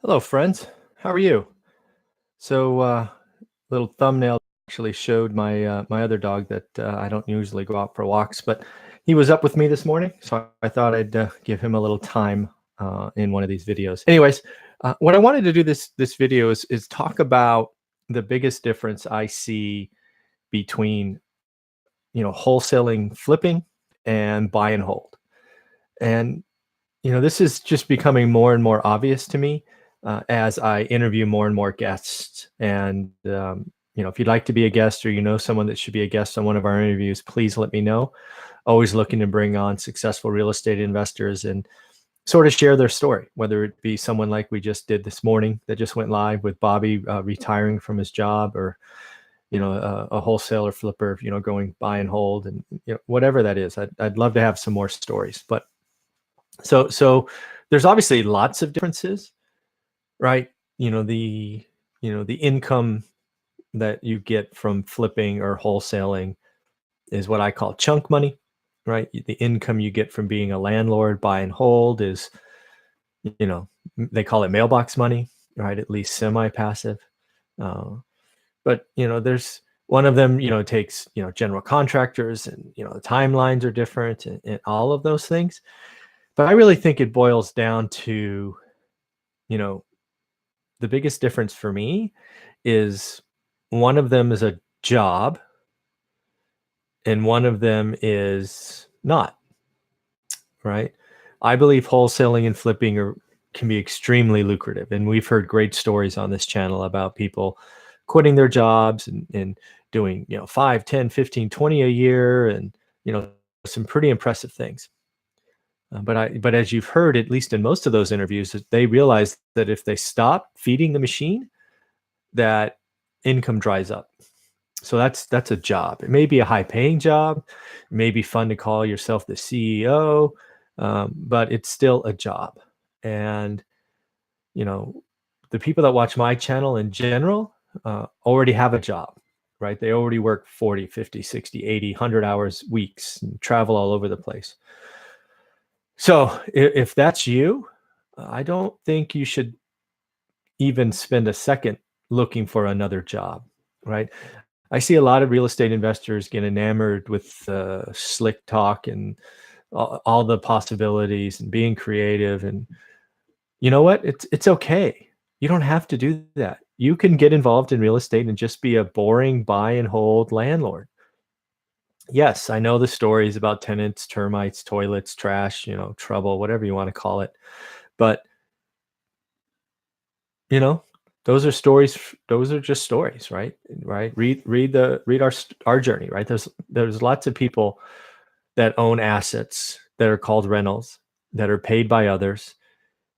Hello, friends. How are you? So, little thumbnail actually showed my other dog that I don't usually go out for walks, but he was up with me this morning, so I thought I'd give him a little time in one of these videos. Anyways, what I wanted to do this video is talk about the biggest difference I see between wholesaling, flipping, and buy and hold. And this is just becoming more and more obvious to me as I interview more and more guests. And if you'd like to be a guest or you know someone that should be a guest on one of our interviews, please let me know. Always looking to bring on successful real estate investors and sort of share their story, whether it be someone like we just did this morning that just went live with Bobby retiring from his job, or a wholesaler flipper, going buy and hold, and whatever that is. I'd love to have some more stories. But so there's obviously lots of differences, right? The income that you get from flipping or wholesaling is what I call chunk money, right? The income you get from being a landlord, buy and hold, is, they call it mailbox money, right? At least semi-passive. But there's one of them, takes, general contractors, and, the timelines are different, and all of those things. But I really think it boils down to, the biggest difference for me is one of them is a job and one of them is not, right? I believe wholesaling and flipping can be extremely lucrative. And we've heard great stories on this channel about people quitting their jobs and doing, 5, 10, 15, 20 a year, and, some pretty impressive things. But as you've heard, at least in most of those interviews, that they realize that if they stop feeding the machine, that income dries up. So that's a job. It may be a high-paying job, it may be fun to call yourself the CEO, but it's still a job. And the people that watch my channel in general already have a job, right? They already work 40, 50, 60, 80, 100 hours weeks and travel all over the place. So if that's you, I don't think you should even spend a second looking for another job, right? I see a lot of real estate investors get enamored with slick talk and all the possibilities and being creative. And you know what? It's okay. You don't have to do that. You can get involved in real estate and just be a boring buy and hold landlord. Yes, I know the stories about tenants, termites, toilets, trash, trouble, whatever you want to call it. But, you know, those are stories. Those are just stories, right? Right. Read our journey, right? There's lots of people that own assets that are called rentals, that are paid by others,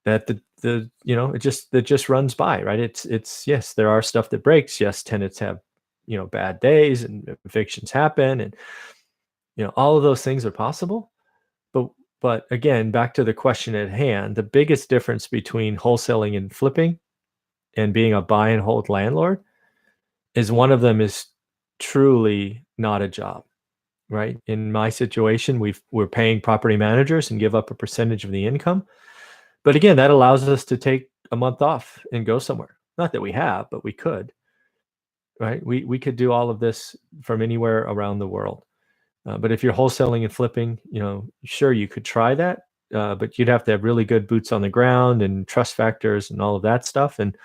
that it just runs by, right? It's yes, there are stuff that breaks. Yes, tenants have, bad days and evictions happen, and all of those things are possible. But again, back to the question at hand, the biggest difference between wholesaling and flipping and being a buy and hold landlord is one of them is truly not a job, right? In my situation, we're paying property managers and give up a percentage of the income. But again, that allows us to take a month off and go somewhere. Not that we have, but we could, right? We could do all of this from anywhere around the world. But if you're wholesaling and flipping, sure, you could try that, but you'd have to have really good boots on the ground and trust factors and all of that stuff. And,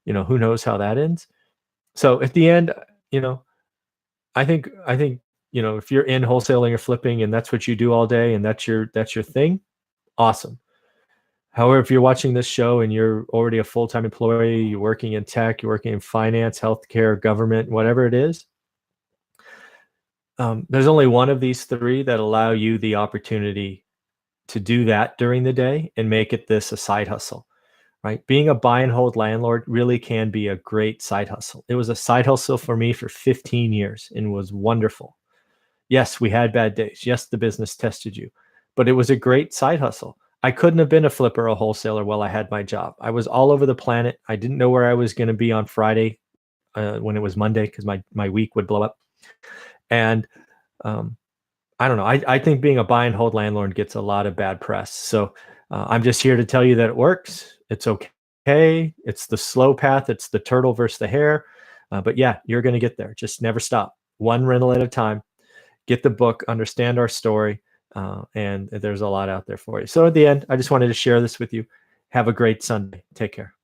who knows how that ends. So at the end, I think, if you're in wholesaling or flipping and that's what you do all day and that's your thing, awesome. However, if you're watching this show and you're already a full-time employee, you're working in tech, you're working in finance, healthcare, government, whatever it is, there's only one of these three that allow you the opportunity to do that during the day and make it a side hustle, right? Being a buy and hold landlord really can be a great side hustle. It was a side hustle for me for 15 years and was wonderful. Yes, we had bad days. Yes, the business tested you, but it was a great side hustle. I couldn't have been a flipper or a wholesaler while I had my job. I was all over the planet. I didn't know where I was going to be on Friday when it was Monday, because my week would blow up. And I don't know. I think being a buy and hold landlord gets a lot of bad press. So I'm just here to tell you that it works. It's okay. okay. It's the slow path. It's the turtle versus the hare. But yeah, you're going to get there. Just never stop. One rental at a time. Get the book, understand our story, and there's a lot out there for you. So at the end, I just wanted to share this with you. Have a great Sunday. Take care.